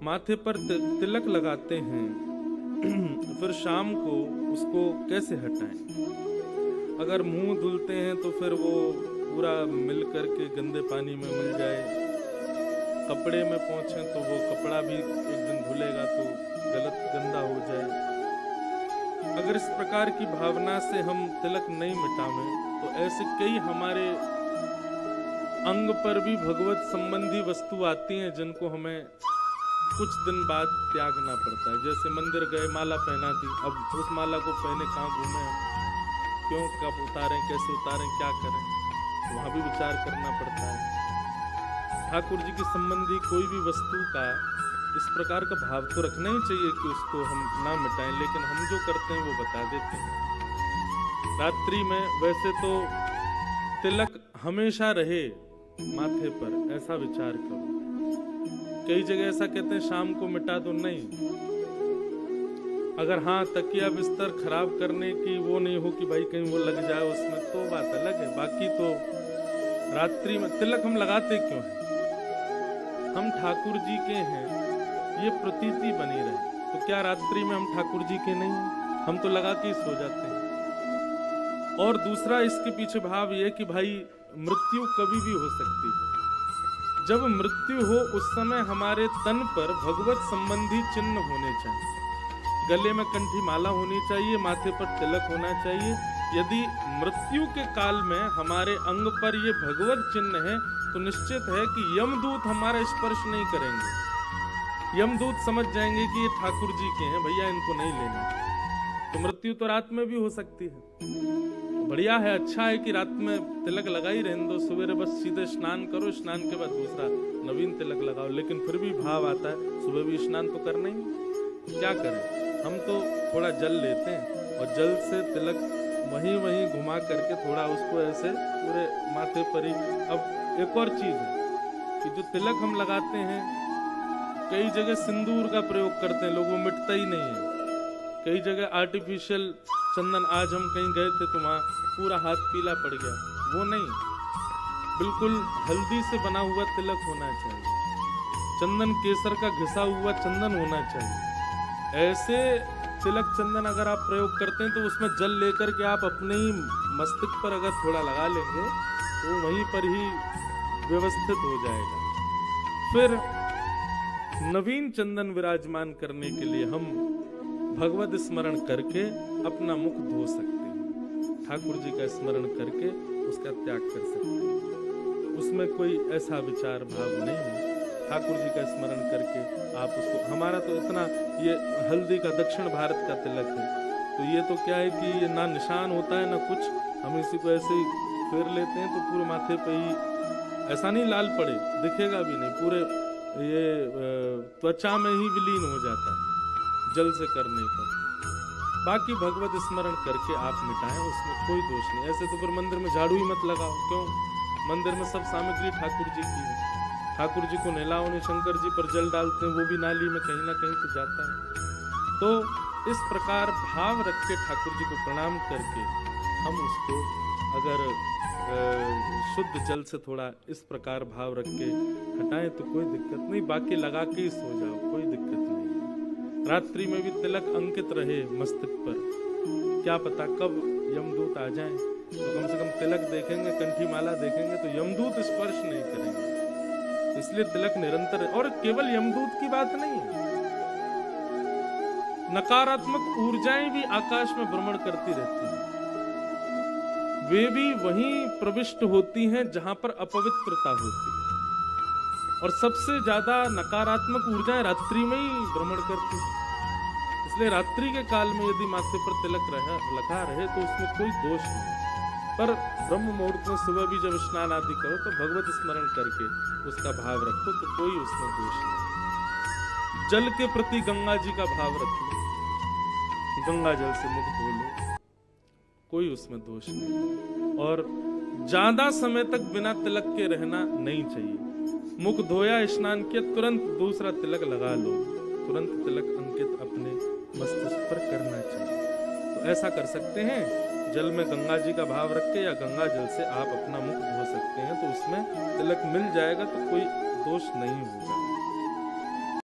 माथे पर तिलक लगाते हैं फिर शाम को उसको कैसे हटाएं? अगर मुंह धुलते हैं तो फिर वो पूरा मिल करके गंदे पानी में मिल जाए, कपड़े में पहुंचे तो वो कपड़ा भी एक दिन धुलेगा तो गलत गंदा हो जाए। अगर इस प्रकार की भावना से हम तिलक नहीं मिटावें तो ऐसे कई हमारे अंग पर भी भगवत संबंधी वस्तु आती हैं जिनको हमें कुछ दिन बाद त्यागना पड़ता है। जैसे मंदिर गए, माला पहना दी, अब उस माला को पहने कहाँ घूमे हम, क्यों, कब उतारें, कैसे उतारें, क्या करें, तो वहाँ भी विचार करना पड़ता है। ठाकुर जी के संबंधी कोई भी वस्तु का इस प्रकार का भाव तो रखना ही चाहिए कि उसको हम ना मिटाएं, लेकिन हम जो करते हैं वो बता देते हैं। रात्रि में वैसे तो तिलक हमेशा रहे माथे पर, ऐसा विचार करो। कई जगह ऐसा कहते हैं शाम को मिटा दो, नहीं। अगर हाँ तकिया बिस्तर खराब करने की वो नहीं हो कि भाई कहीं वो लग जाए उसमें, तो बात अलग है। बाकी तो रात्रि में तिलक हम लगाते क्यों हैं? हम ठाकुर जी के हैं, ये प्रतीति बनी रहे। तो क्या रात्रि में हम ठाकुर जी के नहीं हैं? हम तो लगा के ही सो जाते हैं। और दूसरा इसके पीछे भाव ये कि भाई मृत्यु कभी भी हो सकती है। जब मृत्यु हो उस समय हमारे तन पर भगवत संबंधी चिन्ह होने चाहिए, गले में कंठी माला होनी चाहिए, माथे पर तिलक होना चाहिए। यदि मृत्यु के काल में हमारे अंग पर ये भगवत चिन्ह है तो निश्चित है कि यमदूत हमारा स्पर्श नहीं करेंगे। यमदूत समझ जाएंगे कि ये ठाकुर जी के हैं, भैया इनको नहीं लेना। तो मृत्यु तो रात में भी हो सकती है। बढ़िया है, अच्छा है कि रात में तिलक लगा ही रहने दो, सवेरे बस सीधे स्नान करो, स्नान के बाद दूसरा नवीन तिलक लगाओ। लेकिन फिर भी भाव आता है सुबह भी स्नान तो करना ही, क्या करें। हम तो थोड़ा जल लेते हैं और जल से तिलक वहीं घुमा करके थोड़ा उसको ऐसे पूरे माथे पर ही। अब एक और चीज है कि जो तिलक हम लगाते हैं, कई जगह सिंदूर का प्रयोग करते हैं लोग, वो मिटता ही नहीं है। कई जगह आर्टिफिशियल चंदन, आज हम कहीं गए थे तो वहाँ पूरा हाथ पीला पड़ गया, वो नहीं, बिल्कुल हल्दी से बना हुआ तिलक होना चाहिए, चंदन केसर का घिसा हुआ चंदन होना चाहिए। ऐसे तिलक चंदन अगर आप प्रयोग करते हैं तो उसमें जल लेकर के आप अपने ही मस्तक पर अगर थोड़ा लगा लेंगे तो वहीं पर ही व्यवस्थित हो जाएगा। फिर नवीन चंदन विराजमान करने के लिए हम भगवत स्मरण करके अपना मुख धो सकते हैं, ठाकुर जी का स्मरण करके उसका त्याग कर सकते हैं। उसमें कोई ऐसा विचार भाव नहीं है। ठाकुर जी का स्मरण करके आप उसको, हमारा तो इतना ये हल्दी का दक्षिण भारत का तिलक है, तो ये तो क्या है कि ये ना निशान होता है ना कुछ, हम इसी को ऐसे ही फेर लेते हैं तो पूरे माथे पे ही, ऐसा नहीं लाल पड़े, दिखेगा भी नहीं, पूरे ये त्वचा में ही विलीन हो जाता है जल से करने पर। बाकी भगवत स्मरण करके आप मिटाएं, उसमें कोई दोष नहीं। ऐसे तो फिर मंदिर में झाड़ू ही मत लगाओ, क्यों? मंदिर में सब सामग्री ठाकुर जी की है, ठाकुर जी को नहलाओ, नहीं शंकर जी पर जल डालते हैं, वो भी नाली में कहीं ना कहीं तो जाता है। तो इस प्रकार भाव रख के ठाकुर जी को प्रणाम करके हम उसको अगर शुद्ध जल से थोड़ा इस प्रकार भाव रख के हटाएं तो कोई दिक्कत नहीं। बाकी लगा के ही सो जाओ, कोई दिक्कत नहीं। रात्रि में भी तिलक अंकित रहे मस्तक पर, क्या पता कब यमदूत आ जाएं, तो कम से कम तिलक देखेंगे, कंठी माला देखेंगे तो यमदूत स्पर्श नहीं करेंगे। इसलिए तिलक निरंतर है। और केवल यमदूत की बात नहीं है, नकारात्मक ऊर्जाएं भी आकाश में भ्रमण करती रहती हैं, वे भी वहीं प्रविष्ट होती हैं जहां पर अपवित्रता होती है। और सबसे ज्यादा नकारात्मक ऊर्जाएं रात्रि में ही भ्रमण करती है। इसलिए रात्रि के काल में यदि माथे पर तिलक लगा रहे तो उसमें कोई दोष नहीं। पर ब्रह्म मुहूर्त में सुबह भी जब स्नान आदि करो तो भगवत स्मरण करके उसका भाव रखो तो कोई उसमें दोष नहीं। जल के प्रति गंगा जी का भाव रख लो, गंगा जल से मुख धो लो, कोई उसमें दोष नहीं। और ज्यादा समय तक बिना तिलक के रहना नहीं चाहिए। मुख धोया, स्नान किया, तुरंत दूसरा तिलक लगा लो, तुरंत तिलक अंकित अपने मस्तिष्क पर करना चाहिए। तो ऐसा कर सकते हैं, जल में गंगा जी का भाव रख के या गंगा जल से आप अपना मुख धो सकते हैं, तो उसमें तिलक मिल जाएगा तो कोई दोष नहीं होगा।